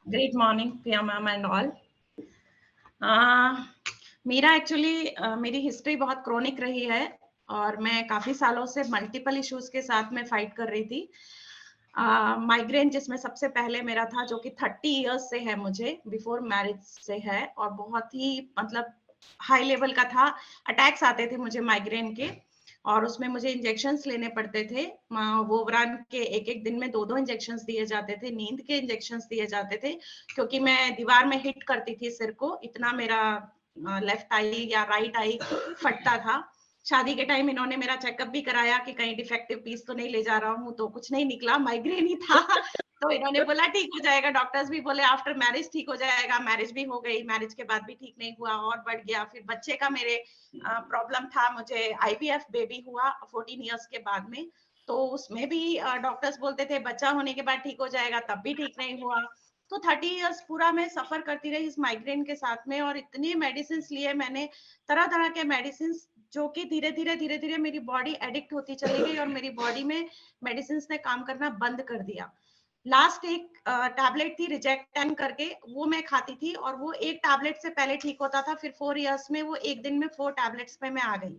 Great morning, Priya ma'am and all. मेरा actually मेरी history बहुत क्रोनिक रही है और मैं काफी सालों से मल्टीपल इश्यूज के साथ में फाइट कर रही थी। माइग्रेन जिसमें सबसे पहले मेरा था जो कि 30 इयर्स से है, मुझे बिफोर मैरिज से है और बहुत ही मतलब हाई लेवल का था। अटैक्स आते थे मुझे माइग्रेन के और उसमें मुझे इंजेक्शंस लेने पड़ते थे। वोवरान के एक दिन में 2-2 इंजेक्शंस दिए जाते थे, नींद के इंजेक्शंस दिए जाते थे क्योंकि मैं दीवार में हिट करती थी सिर को, इतना मेरा लेफ्ट आई या राइट आई फटता था। शादी के टाइम इन्होंने मेरा चेकअप भी कराया कि कहीं डिफेक्टिव पीस तो नहीं ले जा रहा हूँ, तो कुछ नहीं निकला, माइग्रेन ही था। तो इन्होंने बोला ठीक हो जाएगा, डॉक्टर्स भी बोले आफ्टर मैरिज ठीक हो जाएगा। मैरिज भी हो गई, मैरिज के बाद भी ठीक नहीं हुआ और बढ़ गया। फिर बच्चे का मेरे प्रॉब्लम था, मुझे आईवीएफ बेबी हुआ 14 इयर्स के बाद में, तो उसमें भी डॉक्टर्स बोलते थे बच्चा होने के बाद ठीक हो जाएगा, तब भी ठीक नहीं हुआ। तो 30 इयर्स पूरा मैं सफर करती रही इस माइग्रेन के साथ में और इतनी मेडिसिन लिए मैंने, तरह तरह के मेडिसिन, जो कि धीरे धीरे मेरी बॉडी एडिक्ट होती चली गई और मेरी बॉडी में मेडिसिन ने काम करना बंद कर दिया। लास्ट एक टैबलेट थी रिजेक्टेन करके, वो मैं खाती थी और वो एक टैबलेट से पहले ठीक होता था, फिर 4 इयर्स में वो एक दिन में 4 टैबलेट्स पे मैं आ गई।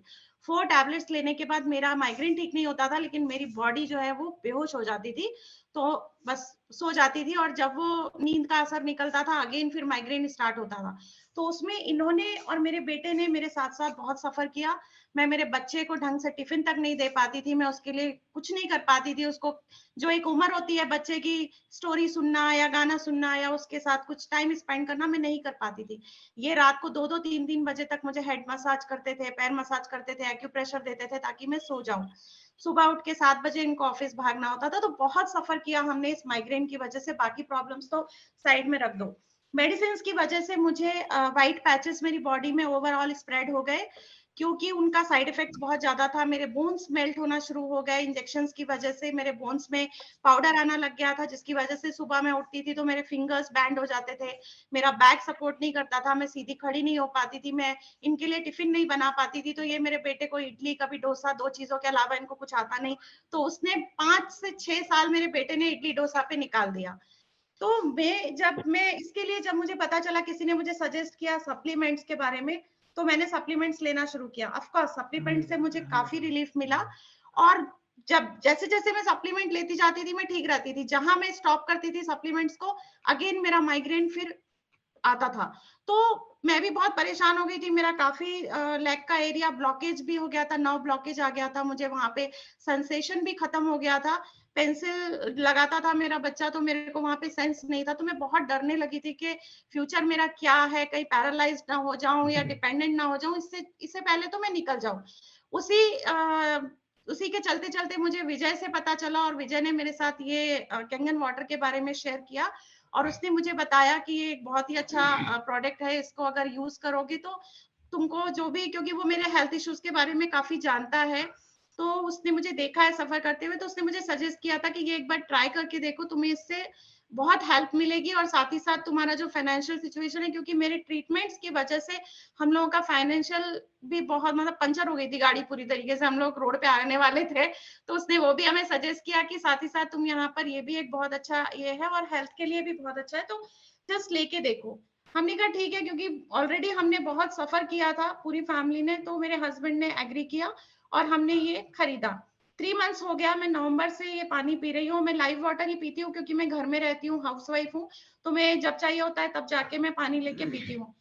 4 टैबलेट्स लेने के बाद मेरा माइग्रेन ठीक नहीं होता था, लेकिन मेरी बॉडी जो है वो बेहोश हो जाती थी, तो बस सो जाती थी और जब वो नींद का असर निकलता था अगेन फिर माइग्रेन स्टार्ट होता था। तो उसमें इन्होंने और मेरे बेटे ने मेरे साथ साथ बहुत सफर किया। मैं मेरे बच्चे को ढंग से टिफिन तक नहीं दे पाती थी, मैं उसके लिए कुछ नहीं कर पाती थी। उसको जो एक उम्र होती है बच्चे की, स्टोरी सुनना या गाना सुनना या उसके साथ कुछ टाइम स्पेंड करना, मैं नहीं कर पाती थी। ये रात को 2-2 3-3 बजे तक मुझे हेड मसाज करते थे, पैर मसाज करते थे, एक्यूप्रेशर देते थे ताकि मैं सो जाऊं। सुबह उठ के 7 बजे इनको ऑफिस भागना होता था। तो बहुत सफर किया हमने इस माइग्रेन की वजह से। बाकी प्रॉब्लम्स तो साइड में रख दो, मेडिसिन की वजह से मुझे व्हाइट पैचेस मेरी बॉडी में ओवरऑल स्प्रेड हो गए क्योंकि उनका साइड इफेक्ट्स बहुत ज्यादा था। मेरे बोन्स मेल्ट होना शुरू हो गए इंजेक्शंस की वजह से, मेरे बोन्स में पाउडर आना लग गया था जिसकी वजह से सुबह मैं उठती थी तो मेरे फिंगर्स बैंड हो जाते थे, मेरा बैक सपोर्ट नहीं करता था, मैं सीधी खड़ी नहीं हो पाती थी, मैं इनके लिए टिफिन नहीं बना पाती थी। तो ये मेरे बेटे को इडली कभी डोसा, 2 चीजों के अलावा इनको कुछ आता नहीं, तो उसने 5 से 6 साल मेरे बेटे ने इडली डोसा पे निकाल दिया। तो मैं इसके लिए जब मुझे पता चला, किसी ने मुझे सजेस्ट किया सप्लीमेंट्स के बारे में, तो मैंने सप्लीमेंट्स लेना शुरू किया। ऑफ कोर्स सप्लीमेंट से मुझे काफी रिलीफ मिला और जब जैसे जैसे मैं सप्लीमेंट लेती जाती थी मैं ठीक रहती थी। जहां मैं स्टॉप करती थी सप्लीमेंट्स को, अगेन मेरा माइग्रेन फिर आता था। तो मैं भी बहुत परेशान हो गई थी, मेरा काफी लेग का एरिया ब्लॉकेज भी हो गया था, नर्व ब्लॉकेज आ गया था मुझे, वहां पे सेंसेशन भी खत्म हो गया था। पेंसिल लगाता था मेरा बच्चा तो मेरे को वहां पे सेंस नहीं था, तो मैं बहुत डरने लगी थी कि फ्यूचर मेरा क्या है, कहीं पैरालाइज ना हो जाऊं या डिपेंडेंट ना हो जाऊं, इससे पहले तो मैं निकल जाऊं। उसी उसी के चलते चलते मुझे विजय से पता चला और विजय ने मेरे साथ ये कंगन वाटर के बारे में शेयर किया और उसने मुझे बताया कि ये एक बहुत ही अच्छा प्रोडक्ट है, इसको अगर यूज करोगे तो तुमको जो भी, क्योंकि वो मेरे हेल्थ इश्यूज के बारे में काफी जानता है, तो उसने मुझे देखा है सफर करते हुए, तो उसने मुझे सजेस्ट किया था कि ये एक बार ट्राई करके देखो, तुम्हें इससे बहुत हेल्प मिलेगी और साथ ही साथ तुम्हारा जो फाइनेंशियल सिचुएशन है, क्योंकि मेरे ट्रीटमेंट्स की वजह से हम लोगों का फाइनेंशियल भी बहुत, मतलब पंचर हो गई थी गाड़ी पूरी तरीके से, हम लोग रोड पे आने वाले थे। तो उसने वो भी हमें सजेस्ट किया कि साथ ही साथ तुम यहाँ पर, ये भी एक बहुत अच्छा ये है और हेल्थ के लिए भी बहुत अच्छा है, तो जस्ट लेके देखो। हमने कहा ठीक है, क्योंकि ऑलरेडी हमने बहुत सफर किया था पूरी फैमिली ने, तो मेरे हस्बैंड ने एग्री किया और हमने ये खरीदा। 3 मंथ्स हो गया, मैं नवंबर से ये पानी पी रही हूँ। मैं लाइव वाटर ही पीती हूँ क्योंकि मैं घर में रहती हूँ, हाउसवाइफ हूँ, तो मैं जब चाहिए होता है तब जाके मैं पानी लेके पीती हूँ।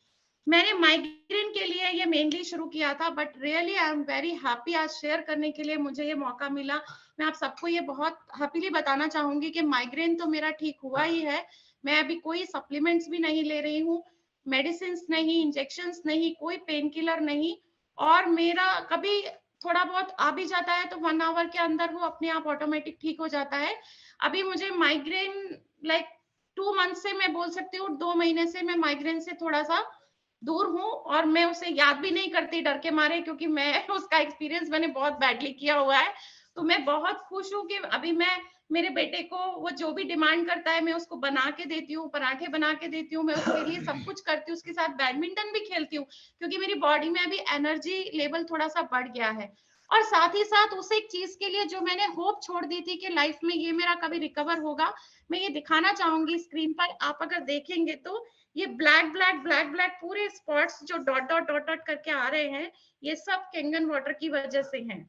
मैंने माइग्रेन के लिए ये मेनली शुरू किया था, but really I am very happy, आज शेयर करने के लिए मुझे ये मौका मिला। मैं आप सबको ये बहुत हैप्पीली बताना चाहूंगी कि माइग्रेन तो मेरा ठीक हुआ ही है। मैं अभी कोई सप्लीमेंट्स भी नहीं ले रही हूँ, मेडिसिन नहीं, इंजेक्शन नहीं, कोई पेन किलर नहीं, और मेरा कभी थोड़ा बहुत आ भी जाता है तो 1 आवर के अंदर वो अपने आप ऑटोमेटिक ठीक हो जाता है। अभी मुझे माइग्रेन लाइक 2 मंथ से, मैं बोल सकती हूँ 2 महीने से मैं माइग्रेन से थोड़ा सा दूर हूँ और मैं उसे याद भी नहीं करती डर के मारे, क्योंकि मैं उसका एक्सपीरियंस मैंने बहुत बैडली किया हुआ है। तो मैं बहुत खुश हूँ कि अभी मैं मेरे बेटे को वो जो भी डिमांड करता है मैं उसको बना के देती हूँ, पराठे बना के देती हूँ, मैं उसके लिए सब कुछ करती हूँ, उसके साथ बैडमिंटन भी खेलती हूँ, क्योंकि मेरी बॉडी में अभी एनर्जी लेवल थोड़ा सा बढ़ गया है। और साथ ही साथ उस एक चीज के लिए जो मैंने होप छोड़ दी थी कि लाइफ में ये मेरा कभी रिकवर होगा, मैं ये दिखाना चाहूंगी स्क्रीन पर। आप अगर देखेंगे तो ये ब्लैक ब्लैक ब्लैक ब्लैक पूरे स्पॉट्स जो डॉट डॉट डॉट डॉट करके आ रहे हैं, ये सब कैंगन वाटर की वजह से हैं।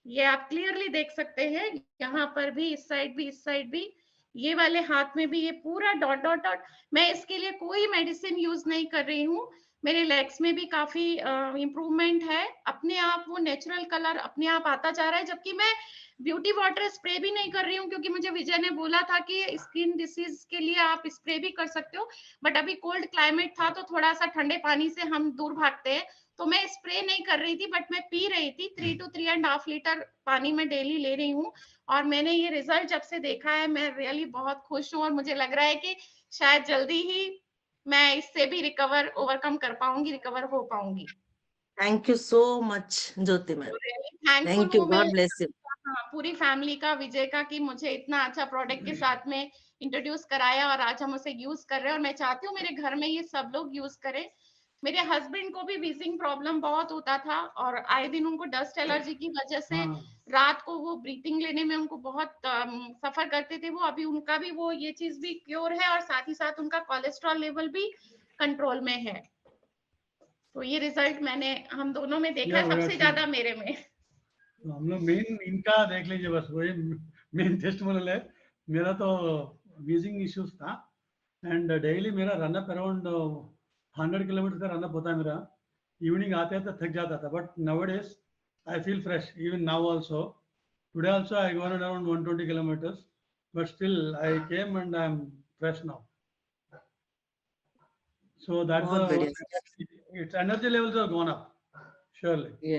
ये आप क्लियरली देख सकते हैं, यहाँ पर भी, इस साइड भी, इस साइड भी, ये वाले हाथ में भी ये पूरा डॉट डॉट डॉट। मैं इसके लिए कोई मेडिसिन यूज नहीं कर रही हूँ। मेरे लेग्स में भी काफी इम्प्रूवमेंट है, अपने आप वो नेचुरल कलर अपने आप आता जा रहा है। जबकि मैं ब्यूटी वाटर स्प्रे भी नहीं कर रही हूँ, क्योंकि मुझे विजय ने बोला था कि स्किन डिसीज के लिए आप स्प्रे भी कर सकते हो, बट अभी कोल्ड क्लाइमेट था तो थोड़ा सा ठंडे पानी से हम दूर भागते हैं, तो मैं स्प्रे नहीं कर रही थी, बट मैं पी रही थी। 3 to 3.5 लीटर पानी में डेली ले रही हूँ। और मैंने ये रिजल्ट जब से देखा है, मैं रियली बहुत खुश हूँ, और मुझे लग रहा है कि शायद जल्दी ही मैं इससे भी ओवरकम कर पाऊंगी, रिकवर हो पाऊंगी। Thank you so much Jyoti ma'am, thankful thank you, हूँ मैं गॉड ब्लेस यू। हाँ, पूरी फैमिली का, विजय का, कि मुझे इतना अच्छा प्रोडक्ट के साथ में इंट्रोड्यूस कराया और आज हम उसे यूज कर रहे हैं। और मैं चाहती हूँ मेरे घर में ये सब लोग यूज करें। मेरे हस्बैंड को भी वीजिंग प्रॉब्लम बहुत होता था, और आए दिन उनको डस्ट एलर्जी की वजह से रात को वो ब्रीथिंग लेने में उनको बहुत सफर करते थे। वो अभी उनका भी वो ये चीज भी क्योर है, और साथ ही साथ उनका कोलेस्ट्रॉल लेवल भी कंट्रोल में है। तो ये रिजल्ट मैंने हम दोनों में देखा है, सबसे ज्यादा मेरे में। तो हम लोग मेन इनका देख लीजिए, बस वही मेन टेस्टिमोनियल है। मेरा तो वीजिंग इश्यूज था, एंड डेली मेरा रनअप अराउंड 100 किलोमीटर का रनअप होता है मेरा। इवनिंग आते तो थक जाता था, but nowadays I feel fresh even now also. Today also I gone around 120 kilometers, but still I came and I'm fresh now. So that's बहुत बढ़िया। its energy levels have gone up, surely.